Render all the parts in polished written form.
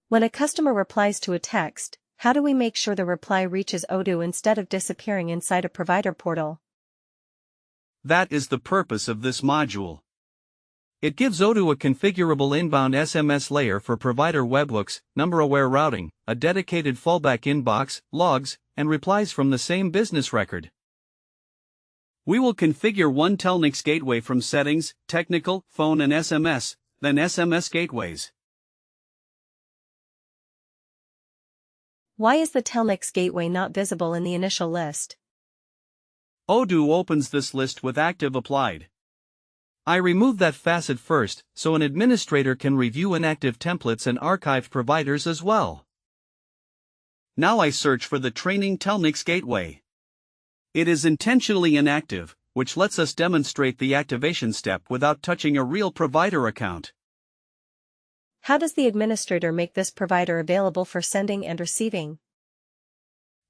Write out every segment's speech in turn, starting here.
When a customer replies to a text, how do we make sure the reply reaches Odoo instead of disappearing inside a provider portal? That is the purpose of this module. It gives Odoo a configurable inbound SMS layer for provider webhooks, number-aware routing, a dedicated fallback inbox, logs, and replies from the same business record. We will configure one Telnyx gateway from Settings, Technical, Phone and SMS, then SMS gateways. Why is the Telnyx gateway not visible in the initial list? Odoo opens this list with active applied. I remove that facet first, so an administrator can review inactive templates and archived providers as well. Now I search for the training Telnyx gateway. It is intentionally inactive, which lets us demonstrate the activation step without touching a real provider account. How does the administrator make this provider available for sending and receiving?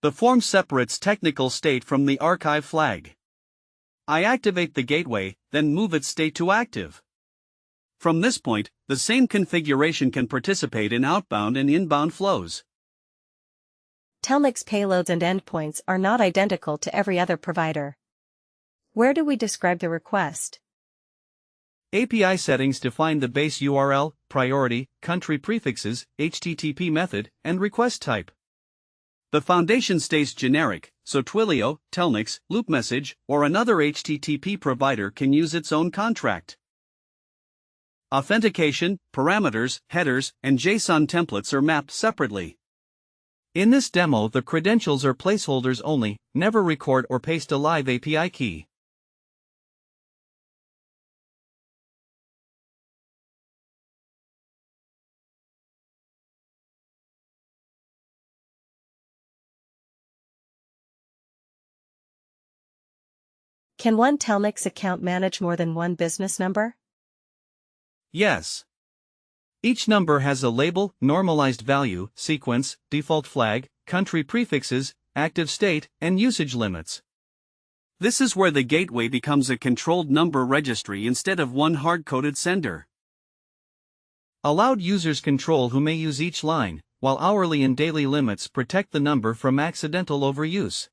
The form separates technical state from the archive flag. I activate the gateway, then move its state to active. From this point, the same configuration can participate in outbound and inbound flows. Telnyx payloads and endpoints are not identical to every other provider. Where do we describe the request? API settings define the base URL, priority, country prefixes, HTTP method, and request type. The foundation stays generic, so Twilio, Telnyx, LoopMessage, or another HTTP provider can use its own contract. Authentication, parameters, headers, and JSON templates are mapped separately. In this demo, the credentials are placeholders only, never record or paste a live API key. Can one Telnyx account manage more than one business number? Yes. Each number has a label, normalized value, sequence, default flag, country prefixes, active state, and usage limits. This is where the gateway becomes a controlled number registry instead of one hard-coded sender. Allowed users control who may use each line, while hourly and daily limits protect the number from accidental overuse.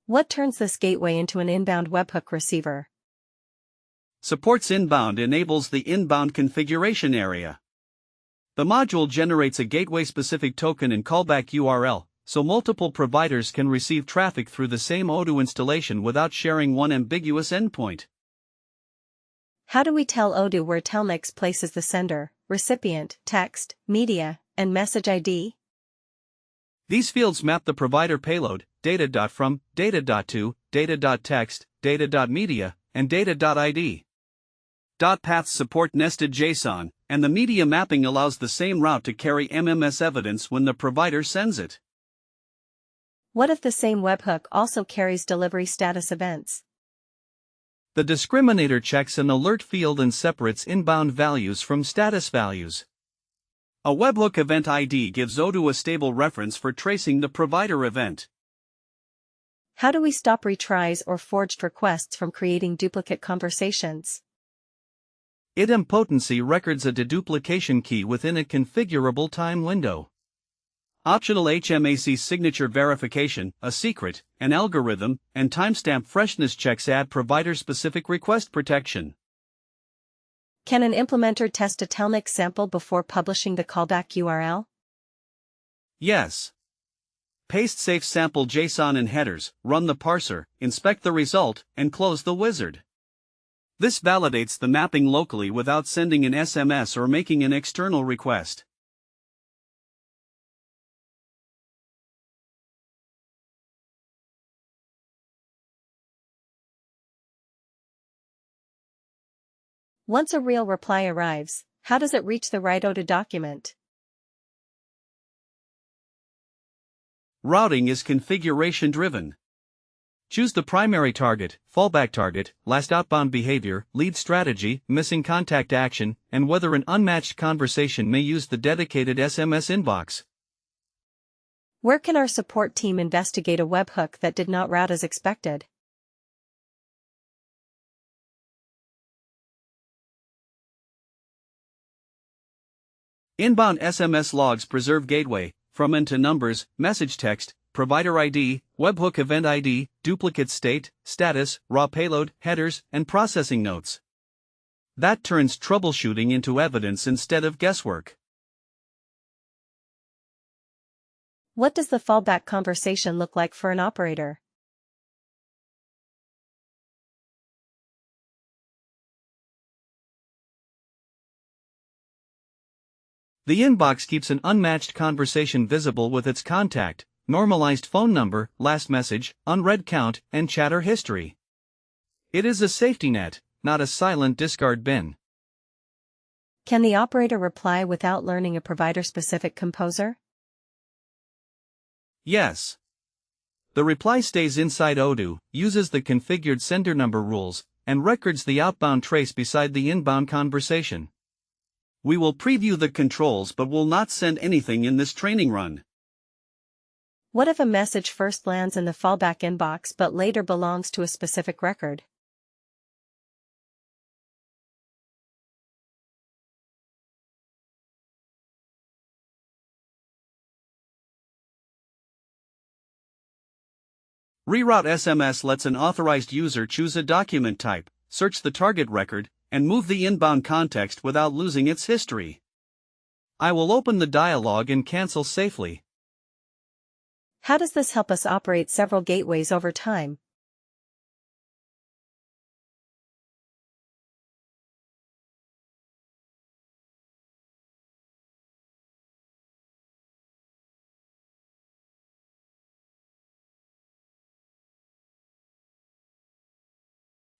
What turns this gateway into an inbound webhook receiver? Supports inbound enables the inbound configuration area. The module generates a gateway-specific token and callback URL, so multiple providers can receive traffic through the same Odoo installation without sharing one ambiguous endpoint. How do we tell Odoo where Telnyx places the sender, recipient, text, media, and message ID? These fields map the provider payload, data.from, data.to, data.text, data.media, and data.id. Paths support nested JSON, and the media mapping allows the same route to carry MMS evidence when the provider sends it. What if the same webhook also carries delivery status events? The discriminator checks an alert field and separates inbound values from status values. A webhook event ID gives Odoo a stable reference for tracing the provider event. How do we stop retries or forged requests from creating duplicate conversations? Idempotency records a deduplication key within a configurable time window. Optional HMAC signature verification, a secret, an algorithm, and timestamp freshness checks add provider-specific request protection. Can an implementer test a Telnyx sample before publishing the callback URL? Yes. Paste safe sample JSON and headers, run the parser, inspect the result, and close the wizard. This validates the mapping locally without sending an SMS or making an external request. Once a real reply arrives, how does it reach the right Odoo document? Routing is configuration-driven. Choose the primary target, fallback target, last outbound behavior, lead strategy, missing contact action, and whether an unmatched conversation may use the dedicated SMS inbox. Where can our support team investigate a webhook that did not route as expected? Inbound SMS logs preserve gateway, from and to numbers, message text, provider ID, webhook event ID, duplicate state, status, raw payload, headers, and processing notes. That turns troubleshooting into evidence instead of guesswork. What does the fallback conversation look like for an operator? The inbox keeps an unmatched conversation visible with its contact, normalized phone number, last message, unread count, and chatter history. It is a safety net, not a silent discard bin. Can the operator reply without learning a provider-specific composer? Yes. The reply stays inside Odoo, uses the configured sender number rules, and records the outbound trace beside the inbound conversation. We will preview the controls but will not send anything in this training run. What if a message first lands in the fallback inbox but later belongs to a specific record? Reroute SMS lets an authorized user choose a document type, search the target record, and move the inbound context without losing its history. I will open the dialog and cancel safely. How does this help us operate several gateways over time?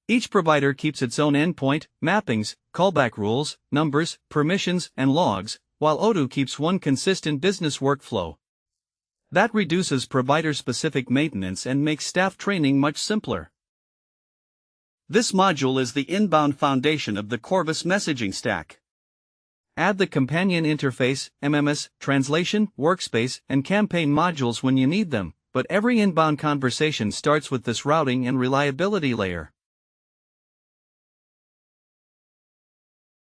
Each provider keeps its own endpoint, mappings, callback rules, numbers, permissions, and logs, while Odoo keeps one consistent business workflow. That reduces provider-specific maintenance and makes staff training much simpler. This module is the inbound foundation of the Corvus messaging stack. Add the companion interface, MMS, translation, workspace, and campaign modules when you need them, but every inbound conversation starts with this routing and reliability layer.